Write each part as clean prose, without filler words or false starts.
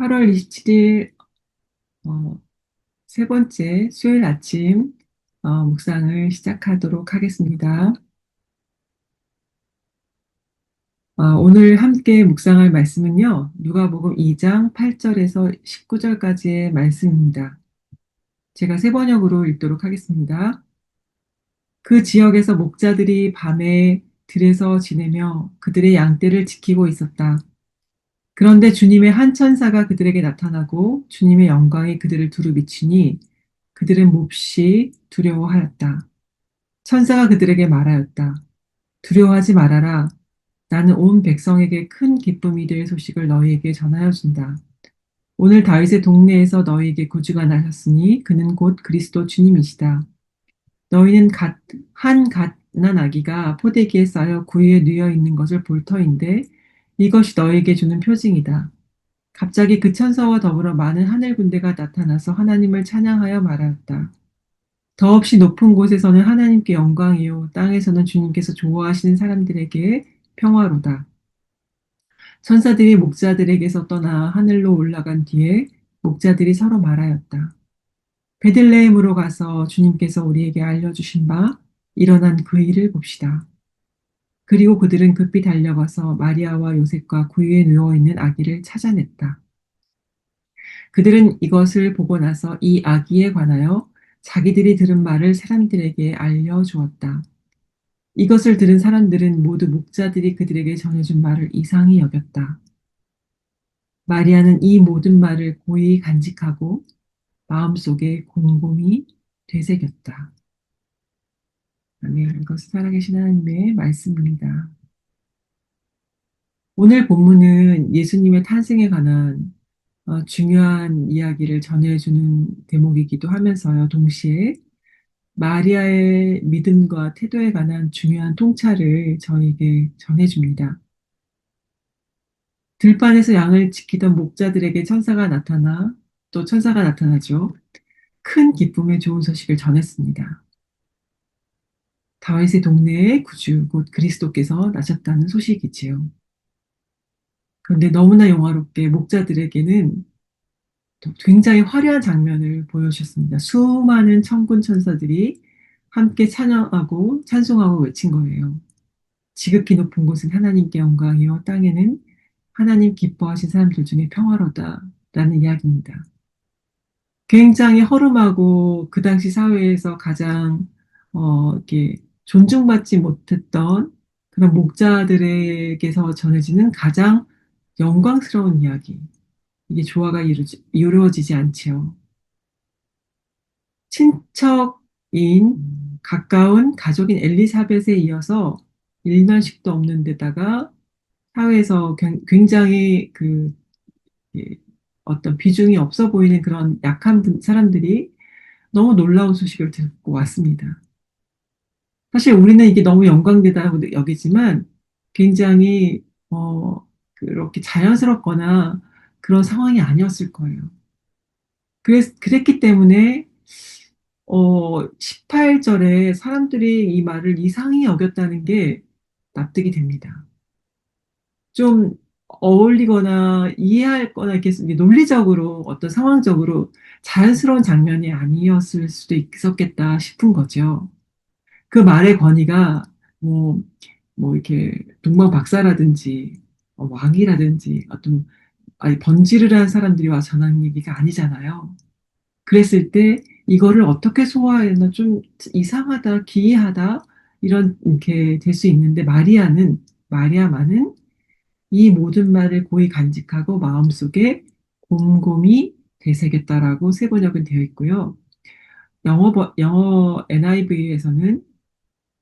8월 27일 세 번째 수요일 아침 묵상을 시작하도록 하겠습니다. 오늘 함께 묵상할 말씀은요, 누가복음 2장 8절에서 19절까지의 말씀입니다. 제가 세 번역으로 읽도록 하겠습니다. 그 지역에서 목자들이 밤에 들에서 지내며 그들의 양떼를 지키고 있었다. 그런데 주님의 한 천사가 그들에게 나타나고 주님의 영광이 그들을 두루 비추니 그들은 몹시 두려워하였다. 천사가 그들에게 말하였다. 두려워하지 말아라. 나는 온 백성에게 큰 기쁨이 될 소식을 너희에게 전하여 준다. 오늘 다윗의 동네에서 너희에게 구주가 나셨으니 그는 곧 그리스도 주님이시다. 너희는 한 갓난 아기가 포대기에 쌓여 구유에 누워 있는 것을 볼 터인데 이것이 너희에게 주는 표징이다. 갑자기 그 천사와 더불어 많은 하늘 군대가 나타나서 하나님을 찬양하여 말하였다. 더없이 높은 곳에서는 하나님께 영광이요 땅에서는 주님께서 좋아하시는 사람들에게 평화로다. 천사들이 목자들에게서 떠나 하늘로 올라간 뒤에 목자들이 서로 말하였다. 베들레헴으로 가서 주님께서 우리에게 알려주신 바 일어난 그 일을 봅시다. 그리고 그들은 급히 달려가서 마리아와 요셉과 구유에 누워있는 아기를 찾아냈다. 그들은 이것을 보고 나서 이 아기에 관하여 자기들이 들은 말을 사람들에게 알려주었다. 이것을 들은 사람들은 모두 목자들이 그들에게 전해준 말을 이상히 여겼다. 마리아는 이 모든 말을 고이 간직하고 마음속에 곰곰이 되새겼다. 아멘. 이것은 살아계신 하나님의 말씀입니다. 오늘 본문은 예수님의 탄생에 관한 중요한 이야기를 전해주는 대목이기도 하면서요. 동시에 마리아의 믿음과 태도에 관한 중요한 통찰을 저에게 전해줍니다. 들판에서 양을 지키던 목자들에게 천사가 나타나죠. 큰 기쁨의 좋은 소식을 전했습니다. 다윗의 동네에 구주, 곧 그리스도께서 나셨다는 소식이지요. 그런데 너무나 영화롭게 목자들에게는 또 굉장히 화려한 장면을 보여주셨습니다. 수많은 천군 천사들이 함께 찬양하고 찬송하고 외친 거예요. 지극히 높은 곳은 하나님께 영광이요 땅에는 하나님 기뻐하신 사람들 중에 평화로다라는 이야기입니다. 굉장히 허름하고 그 당시 사회에서 가장 이렇게 존중받지 못했던 그런 목자들에게서 전해지는 가장 영광스러운 이야기. 이게 조화가 이루어지지 않지요. 친척인 가까운 가족인 엘리사벳에 이어서 일면식도 없는 데다가 사회에서 굉장히 예, 어떤 비중이 없어 보이는 그런 약한 사람들이 너무 놀라운 소식을 듣고 왔습니다. 사실 우리는 이게 너무 영광되다고 여기지만 굉장히 그렇게 자연스럽거나 그런 상황이 아니었을 거예요. 그랬기 때문에 18절에 사람들이 이 말을 이상히 여겼다는 게 납득이 됩니다. 좀 어울리거나 이해할 거나 이렇게 논리적으로 어떤 상황적으로 자연스러운 장면이 아니었을 수도 있었겠다 싶은 거죠. 그 말의 권위가 뭐, 뭐 이렇게 동방 박사라든지 왕이라든지 어떤 아니 번지르르한 사람들이 와 전하는 얘기가 아니잖아요. 그랬을 때 이거를 어떻게 소화해나 좀 이상하다, 기이하다 이런 이렇게 될 수 있는데 마리아만은 이 모든 말을 고이 간직하고 마음속에 곰곰이 되새겼다라고 세 번역은 되어 있고요. 영어 NIV에서는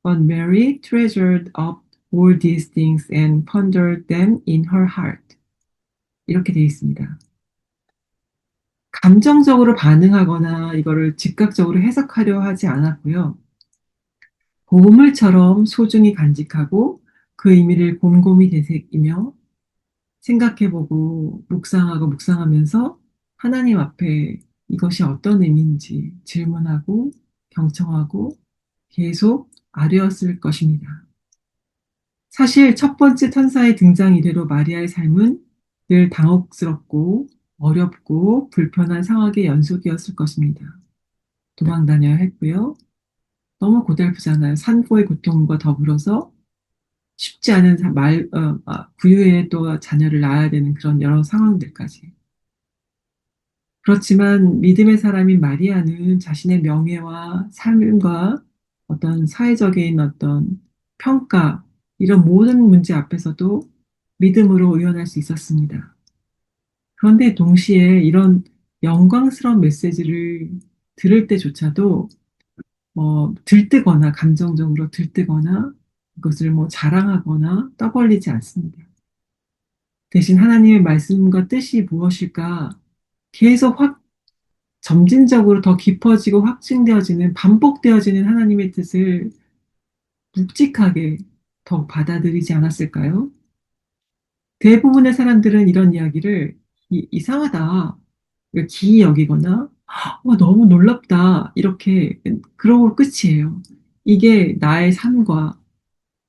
But Mary treasured up all these things and pondered them in her heart. 이렇게 되어 있습니다. 감정적으로 반응하거나 이거를 즉각적으로 해석하려 하지 않았고요. 보물처럼 소중히 간직하고 그 의미를 곰곰이 되새기며 생각해보고 묵상하면서 하나님 앞에 이것이 어떤 의미인지 질문하고 경청하고 계속 아뢰었을 것입니다. 사실 첫 번째 천사의 등장 이래로 마리아의 삶은 늘 당혹스럽고 어렵고 불편한 상황의 연속이었을 것입니다. 도망 다녀야 했고요. 너무 고달프잖아요. 산고의 고통과 더불어서 쉽지 않은 부유에 또 자녀를 낳아야 되는 그런 여러 상황들까지. 그렇지만 믿음의 사람인 마리아는 자신의 명예와 삶과 어떤 사회적인 어떤 평가, 이런 모든 문제 앞에서도 믿음으로 의연할 수 있었습니다. 그런데 동시에 이런 영광스러운 메시지를 들을 때조차도 들뜨거나 감정적으로 들뜨거나 그것을 자랑하거나 떠벌리지 않습니다. 대신 하나님의 말씀과 뜻이 무엇일까 계속 점진적으로 더 깊어지고 확증되어지는, 반복되어지는 하나님의 뜻을 묵직하게 더 받아들이지 않았을까요? 대부분의 사람들은 이런 이야기를 이상하다, 기이 여기거나 너무 놀랍다, 이렇게 그러고 끝이에요. 이게 나의 삶과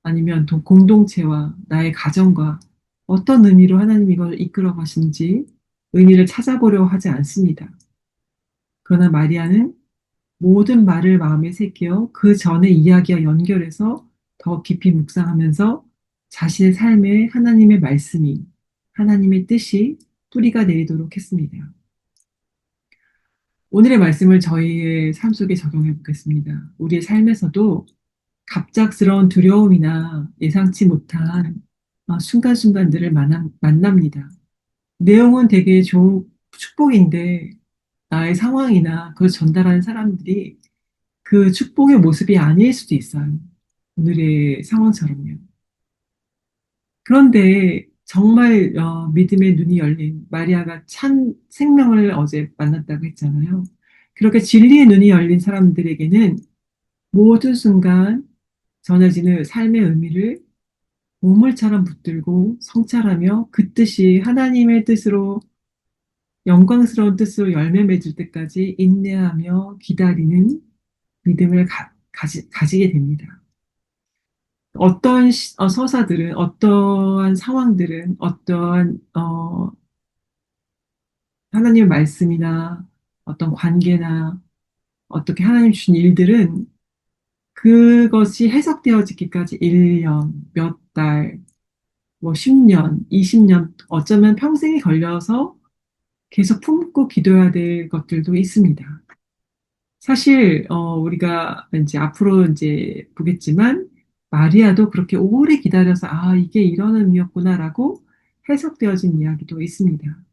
아니면 공동체와 나의 가정과 어떤 의미로 하나님 이걸 이끌어 가시는지 의미를 찾아보려 하지 않습니다. 그러나 마리아는 모든 말을 마음에 새겨 그 전의 이야기와 연결해서 더 깊이 묵상하면서 자신의 삶에 하나님의 말씀이, 하나님의 뜻이 뿌리가 내리도록 했습니다. 오늘의 말씀을 저희의 삶 속에 적용해 보겠습니다. 우리의 삶에서도 갑작스러운 두려움이나 예상치 못한 순간순간들을 만납니다. 내용은 되게 축복인데 나의 상황이나 그걸 전달하는 사람들이 그 축복의 모습이 아닐 수도 있어요. 오늘의 상황처럼요. 그런데 정말 믿음의 눈이 열린 마리아가 찬 생명을 어제 만났다고 했잖아요. 그렇게 진리의 눈이 열린 사람들에게는 모든 순간 전해지는 삶의 의미를 보물처럼 붙들고 성찰하며 그 뜻이 하나님의 뜻으로, 영광스러운 뜻으로 열매 맺을 때까지 인내하며 기다리는 믿음을 가지게 됩니다. 어떤 서사들은, 어떠한 상황들은, 어떠한 하나님의 말씀이나 어떤 관계나 어떻게 하나님 주신 일들은 그것이 해석되어지기까지 1년, 몇 달, 10년, 20년, 어쩌면 평생이 걸려서 계속 품고 기도해야 될 것들도 있습니다. 사실 우리가 이제 앞으로 이제 보겠지만 마리아도 그렇게 오래 기다려서 이게 이런 의미였구나라고 해석되어진 이야기도 있습니다.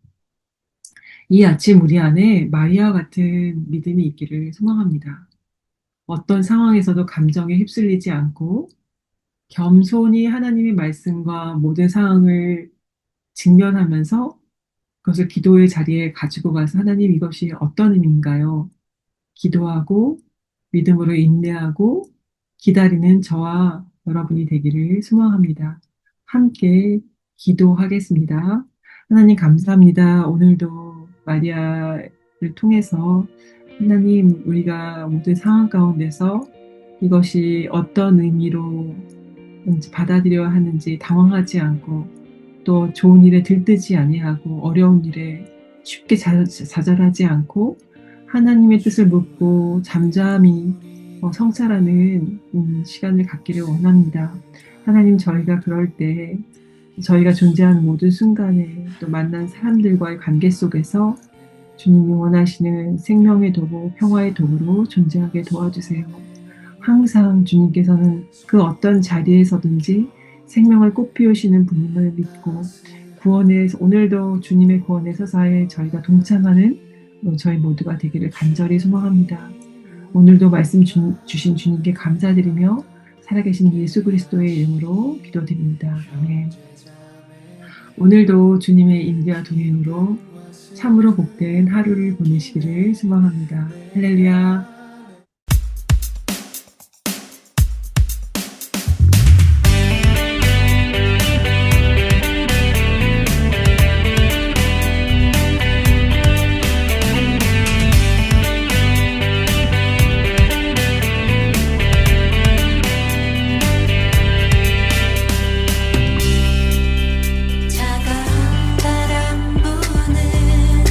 이 아침 우리 안에 마리아와 같은 믿음이 있기를 소망합니다. 어떤 상황에서도 감정에 휩쓸리지 않고 겸손히 하나님의 말씀과 모든 상황을 직면하면서 그것을 기도의 자리에 가지고 가서 하나님, 이것이 어떤 의미인가요? 기도하고 믿음으로 인내하고 기다리는 저와 여러분이 되기를 소망합니다. 함께 기도하겠습니다. 하나님 감사합니다. 오늘도 마리아를 통해서 하나님, 우리가 모든 상황 가운데서 이것이 어떤 의미로 받아들여야 하는지 당황하지 않고 또 좋은 일에 들뜨지 아니하고 어려운 일에 쉽게 좌절하지 않고 하나님의 뜻을 묻고 잠잠히 성찰하는 시간을 갖기를 원합니다. 하나님, 저희가 그럴 때 저희가 존재하는 모든 순간에 또 만난 사람들과의 관계 속에서 주님이 원하시는 생명의 도구, 평화의 도구로 존재하게 도와주세요. 항상 주님께서는 그 어떤 자리에서든지 생명을 꽃피우시는 분임을 믿고 오늘도 주님의 구원의 서사에 저희가 동참하는 저희 모두가 되기를 간절히 소망합니다. 오늘도 말씀 주신 주님께 감사드리며 살아계신 예수 그리스도의 이름으로 기도드립니다. 아멘. 오늘도 주님의 인도와 동행으로 참으로 복된 하루를 보내시기를 소망합니다. 할렐루야. 차가운 바람 부는